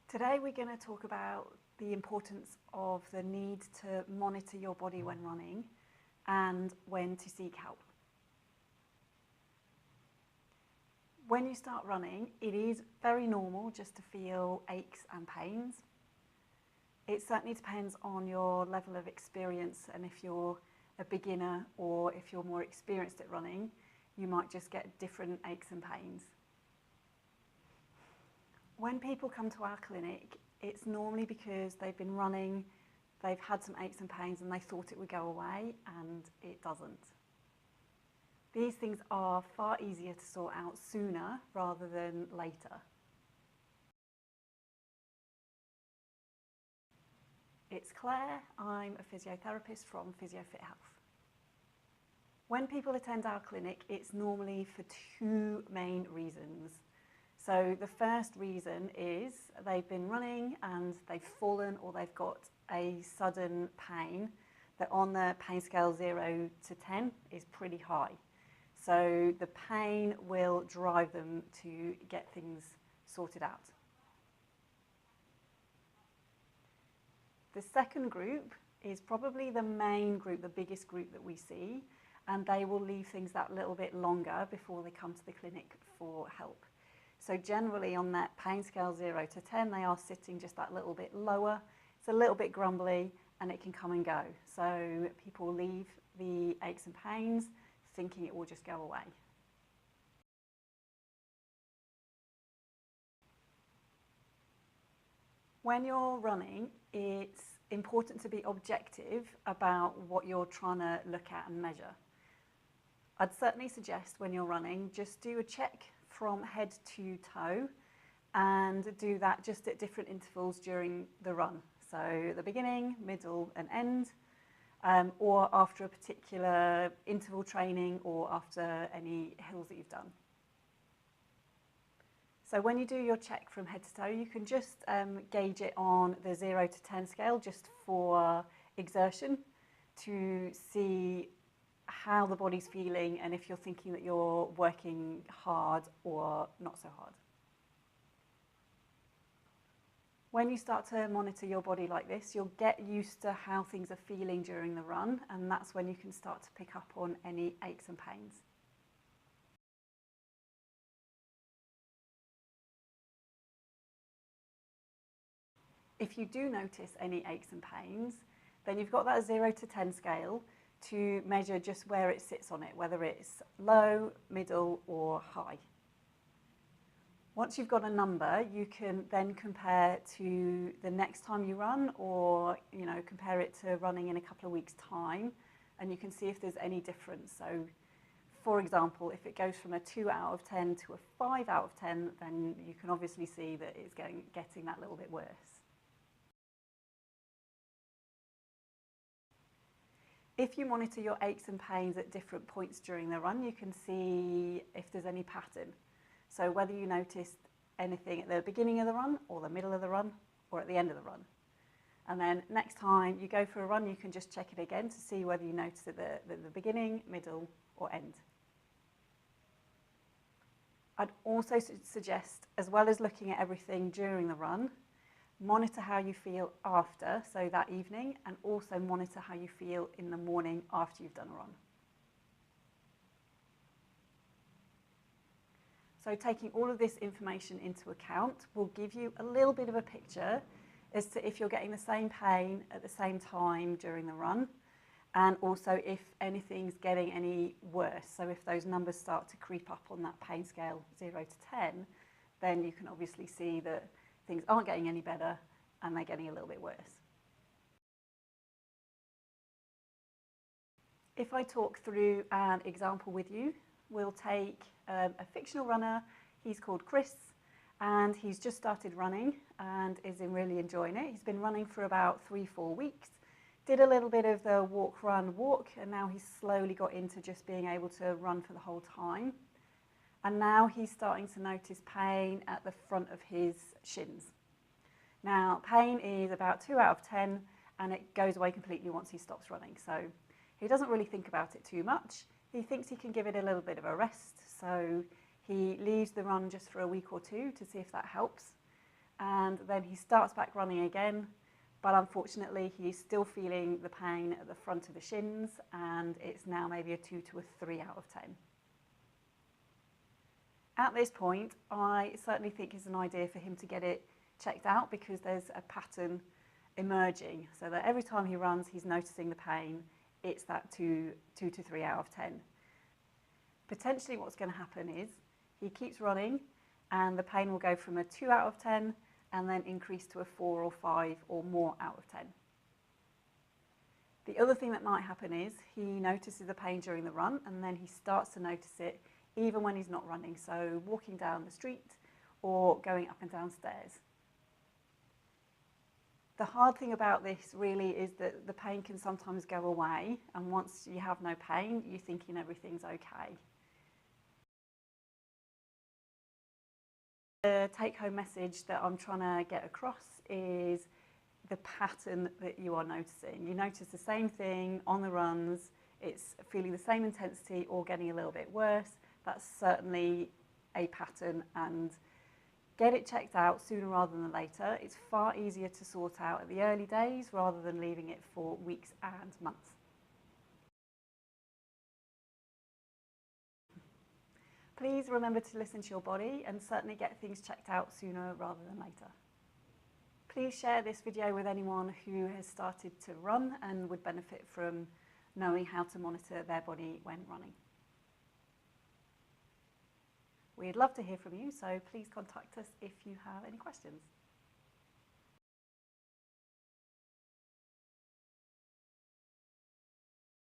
Today we're going to talk about the importance of the need to monitor your body when running and when to seek help. When you start running, it is very normal just to feel aches and pains. It certainly depends on your level of experience, and if you're a beginner or if you're more experienced at running, you might just get different aches and pains. When people come to our clinic, it's normally because they've been running, they've had some aches and pains and they thought it would go away, and it doesn't. These things are far easier to sort out sooner rather than later. It's Claire, I'm a physiotherapist from Physiofit Health. When people attend our clinic, it's normally for two main reasons. So the first reason is they've been running and they've fallen, or they've got a sudden pain that on the pain scale 0 to 10 is pretty high. So the pain will drive them to get things sorted out. The second group is probably the main group, the biggest group that we see, and they will leave things that little bit longer before they come to the clinic for help. So generally on that pain scale 0 to 10, they are sitting just that little bit lower. It's a little bit grumbly and it can come and go. So people leave the aches and pains thinking it will just go away. When you're running, it's important to be objective about what you're trying to look at and measure. I'd certainly suggest when you're running, just do a check from head to toe and do that just at different intervals during the run. So the beginning, middle and end, or after a particular interval training or after any hills that you've done. So when you do your check from head to toe, you can just gauge it on the 0 to 10 scale just for exertion to see how the body's feeling and if you're thinking that you're working hard or not so hard. When you start to monitor your body like this, you'll get used to how things are feeling during the run, and that's when you can start to pick up on any aches and pains. If you do notice any aches and pains, then you've got that 0 to 10 scale to measure just where it sits on it, whether it's low, middle or high. Once you've got a number, you can then compare to the next time you run, or compare it to running in a couple of weeks' time, and you can see if there's any difference. So for example, if it goes from a 2 out of 10 to a 5 out of 10, then you can obviously see that it's getting that little bit worse. If you monitor your aches and pains at different points during the run, you can see if there's any pattern. So whether you noticed anything at the beginning of the run, or the middle of the run, or at the end of the run. And then next time you go for a run, you can just check it again to see whether you notice it at the beginning, middle, or end. I'd also suggest, as well as looking at everything during the run, monitor how you feel after, so that evening, and also monitor how you feel in the morning after you've done a run. So taking all of this information into account will give you a little bit of a picture as to if you're getting the same pain at the same time during the run, and also if anything's getting any worse. So if those numbers start to creep up on that pain scale 0 to 10, then you can obviously see that things aren't getting any better and they're getting a little bit worse. If I talk through an example with you, we'll take a fictional runner. He's called Chris, and he's just started running and is really enjoying it. He's been running for about 3-4 weeks, did a little bit of the walk, run, walk, and now he's slowly got into just being able to run for the whole time. And now he's starting to notice pain at the front of his shins. Now, pain is about 2 out of 10, and it goes away completely once he stops running. So he doesn't really think about it too much. He thinks he can give it a little bit of a rest. So he leaves the run just for a week or two to see if that helps. And and then he starts back running again, but unfortunately he's still feeling the pain at the front of the shins, and it's now maybe a 2 to a 3 out of 10. At this point, I certainly think it's an idea for him to get it checked out, because there's a pattern emerging, so that every time he runs he's noticing the pain. It's that 2 to 3 out of 10. Potentially what's going to happen is he keeps running and the pain will go from a 2 out of 10 and then increase to a 4 or 5 or more out of 10. The other thing that might happen is he notices the pain during the run, and then he starts to notice it even when he's not running, so walking down the street or going up and down stairs. The hard thing about this really is that the pain can sometimes go away, and once you have no pain, you're thinking everything's okay. The take-home message that I'm trying to get across is the pattern that you are noticing. You notice the same thing on the runs, it's feeling the same intensity or getting a little bit worse. That's certainly a pattern, and get it checked out sooner rather than later. It's far easier to sort out at the early days rather than leaving it for weeks and months. Please remember to listen to your body and certainly get things checked out sooner rather than later. Please share this video with anyone who has started to run and would benefit from knowing how to monitor their body when running. We'd love to hear from you, so please contact us if you have any questions.